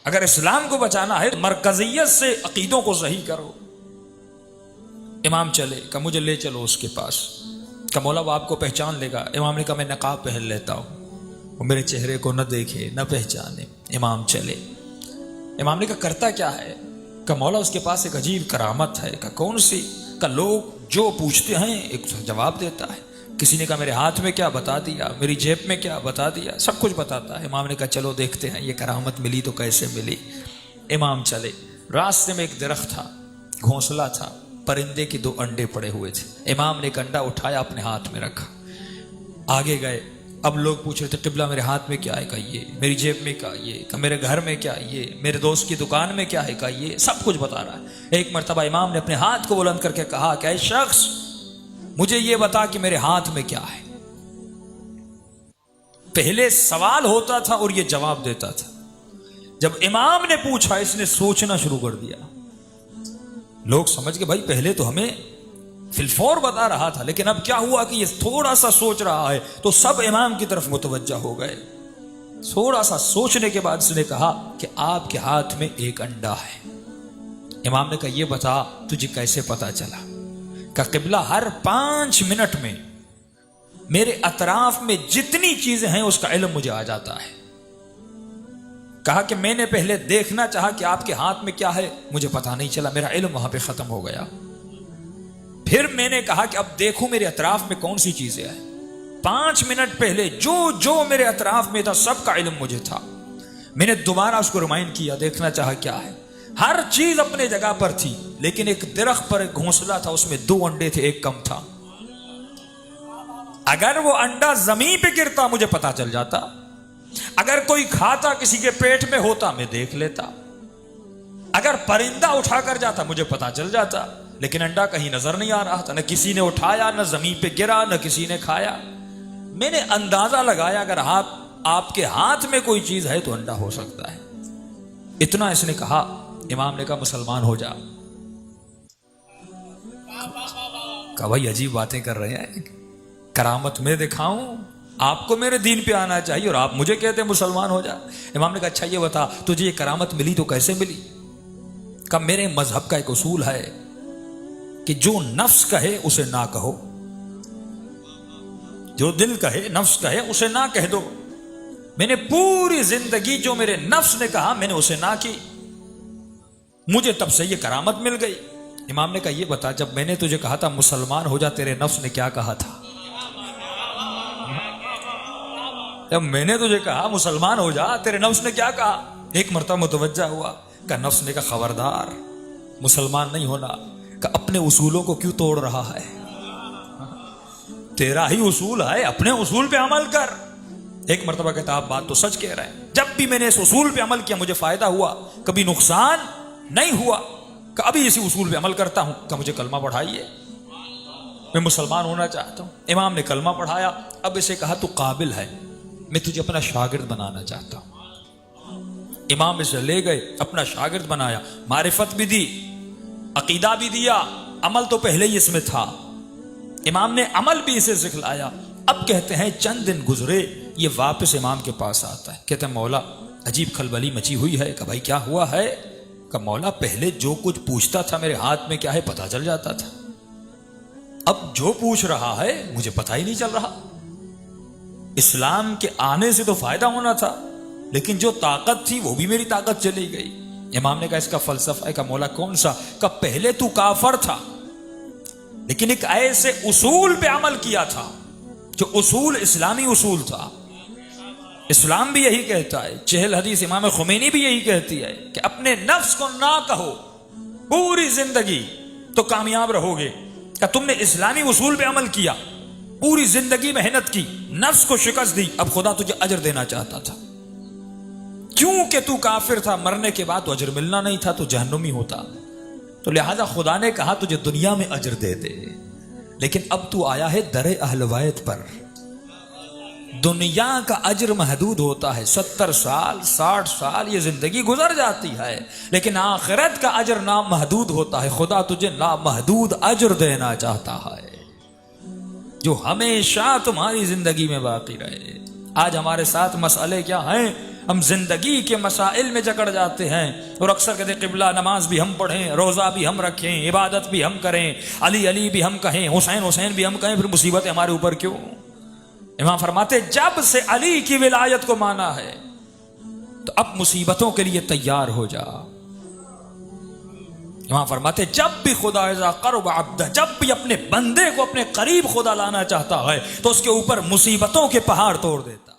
अगर इस्लाम को बचाना है तो मरकजियत से अकीदों को सही करो। इमाम चले, कहा मुझे ले चलो उसके पास। कहा मौला वो आपको पहचान लेगा। इमाम ने कहा मैं नकाब पहन लेता हूँ, वो मेरे चेहरे को न देखे न पहचाने। इमाम चले। इमाम ने कहा करता क्या है? कहा मौला उसके पास एक अजीब करामत है। कहा कौन सी? कहा लोग जो पूछते हैं एक जवाब देता है। किसी ने कहा मेरे हाथ में क्या, बता दिया। मेरी जेब में क्या, बता दिया। सब कुछ बताता है। इमाम ने कहा चलो देखते हैं ये करामत मिली तो कैसे मिली। इमाम चले। रास्ते में एक दरख्त था, घोंसला था, परिंदे के 2 अंडे पड़े हुए थे। इमाम ने एक अंडा उठाया, अपने हाथ में रखा, आगे गए। अब लोग पूछ रहे थे किबला मेरे हाथ में क्या है? कहा ये। मेरी जेब में क्या? ये। कहा मेरे घर में क्या? ये। मेरे दोस्त की दुकान में क्या है? कहा ये। सब कुछ बता रहा है। एक मर्तबा इमाम ने अपने हाथ को बुलंद करके कहा कि ऐ शख्स मुझे ये बता कि मेरे हाथ में क्या है। पहले सवाल होता था और ये जवाब देता था। जब इमाम ने पूछा इसने सोचना शुरू कर दिया। लोग समझ के भाई पहले तो हमें फिलफौर बता रहा था, लेकिन अब क्या हुआ कि ये थोड़ा सा सोच रहा है, तो सब इमाम की तरफ मुतवज्जा हो गए। थोड़ा सा सोचने के बाद उसने कहा कि आपके हाथ में एक अंडा है। इमाम ने कहा ये बता तुझे कैसे पता चला? कहा किबला हर 5 मिनट में मेरे अतराफ में जितनी चीजें हैं उसका इल्म मुझे आ जाता है। कहा कि मैंने पहले देखना चाहा कि आपके हाथ में क्या है, मुझे पता नहीं चला, मेरा इल्म वहां पे खत्म हो गया। फिर मैंने कहा कि अब देखूं मेरे अतराफ में कौन सी चीजें हैं। 5 मिनट पहले जो जो मेरे अतराफ में था सबका इल्म मुझे था। मैंने दोबारा उसको रिमाइंड किया, देखना चाहा क्या है। हर चीज अपने जगह पर थी, लेकिन एक दरख्त पर एक घोंसला था, उसमें 2 अंडे थे, एक कम था। अगर वो अंडा जमीन पे गिरता मुझे पता चल जाता, अगर कोई खाता किसी के पेट में होता मैं देख लेता, अगर परिंदा उठाकर जाता मुझे पता चल जाता, लेकिन अंडा कहीं नजर नहीं आ रहा था। न किसी ने उठाया, न जमीन पे गिरा, न किसी ने खाया। मैंने अंदाजा लगाया अगर आपके हाथ में कोई चीज है तो अंडा हो सकता है। इतना इसने कहा। इमाम ने कहा मुसलमान हो जा। कहा भाई अजीब बातें कर रहे हैं, करामत मैं दिखाऊं? आपको मेरे दीन पे आना चाहिए और आप मुझे कहते हैं मुसलमान हो जा। इमाम ने कहा अच्छा ये बता तुझे ये करामत मिली तो कैसे मिली? कहा मेरे मजहब का एक उसूल है कि जो नफ्स कहे उसे ना कहो, जो दिल कहे नफ्स कहे उसे ना कह दो। मैंने पूरी जिंदगी जो मेरे नफ्स ने कहा मैंने उसे ना की, मुझे तब से ये करामत मिल गई। इमाम ने कहा ये बता जब मैंने तुझे कहा था मुसलमान हो जा, तेरे नफ्स ने क्या कहा था? जब मैंने तुझे कहा मुसलमान हो जा, तेरे नफ्स ने क्या कहा? एक मर्तबा मुतवज्जा हुआ। का नफ्स ने कहा खबरदार मुसलमान नहीं होना। का अपने उसूलों को क्यों तोड़ रहा है? तेरा ही उसूल है, अपने उसूल पे अमल कर। एक मर्तबा कहता आप बात तो सच कह रहे हैं, जब भी मैंने इस उसूल पे अमल किया मुझे फायदा हुआ, कभी नुकसान नहीं हुआ। का अभी इसी उसूल पे अमल करता हूं। का मुझे कलमा पढ़ाइए, मैं मुसलमान होना चाहता हूं। इमाम ने कलमा पढ़ाया। अब इसे कहा तू काबिल है, मैं तुझे अपना शागिर्द बनाना चाहता हूं। इमाम इसे ले गए, अपना शागिर्द बनाया, मारिफत भी दी, अकीदा भी दिया, अमल तो पहले ही इसमें था। इमाम ने अमल भी इसे सिखलाया। अब कहते हैं चंद दिन गुजरे, ये वापस इमाम के पास आता है। कहते हैं मौला अजीब खलबली मची हुई है। कि भाई क्या हुआ है? कि मौला पहले जो कुछ पूछता था मेरे हाथ में क्या है पता चल जाता था, अब जो पूछ रहा है मुझे पता ही नहीं चल रहा। इस्लाम के आने से तो फायदा होना था, लेकिन जो ताकत थी वो भी मेरी ताकत चली गई। इमाम ने कहा इसका फलसफा है। का मौला कौन सा? का पहले तू काफर था, लेकिन एक ऐसे उसूल पे अमल किया था जो उसूल इस्लामी उसूल था। इस्लाम भी यही कहता है, चहल हदीस इमाम खुमैनी भी यही कहती है कि अपने नफ्स को ना कहो, पूरी जिंदगी तो कामयाब रहोगे। क्या तुमने इस्लामी उसूल पे अमल किया, पूरी जिंदगी मेहनत की, नफ्स को शिकस्त दी, अब खुदा तुझे अजर देना चाहता था। क्योंकि तू काफिर था, मरने के बाद तो अजर मिलना नहीं था, तो जहन्नुमी होता, तो लिहाजा खुदा ने कहा तुझे दुनिया में अजर दे दे। लेकिन अब तू आया है दरे अहलवायत पर। दुनिया का अजर महदूद होता है, 70 साल 60 साल ये जिंदगी गुजर जाती है, लेकिन आखिरत का अजर नामहदूद होता है। खुदा तुझे नामहदूद अजर देना चाहता है जो हमेशा तुम्हारी जिंदगी में बाकी रहे। आज हमारे साथ मसले क्या हैं? हम जिंदगी के मसाइल में जकड़ जाते हैं और अक्सर कहते किबला नमाज भी हम पढ़ें, रोज़ा भी हम रखें, इबादत भी हम करें, अली अली भी हम कहें, हुसैन हुसैन भी हम कहें, फिर मुसीबतें हमारे ऊपर क्यों? इमाम फरमाते जब से अली की विलायत को माना है तो अब मुसीबतों के लिए तैयार हो जा। इमाम फरमाते जब भी खुदा क़र्ब अब्द, जब भी अपने बंदे को अपने करीब खुदा लाना चाहता है तो उसके ऊपर मुसीबतों के पहाड़ तोड़ देता।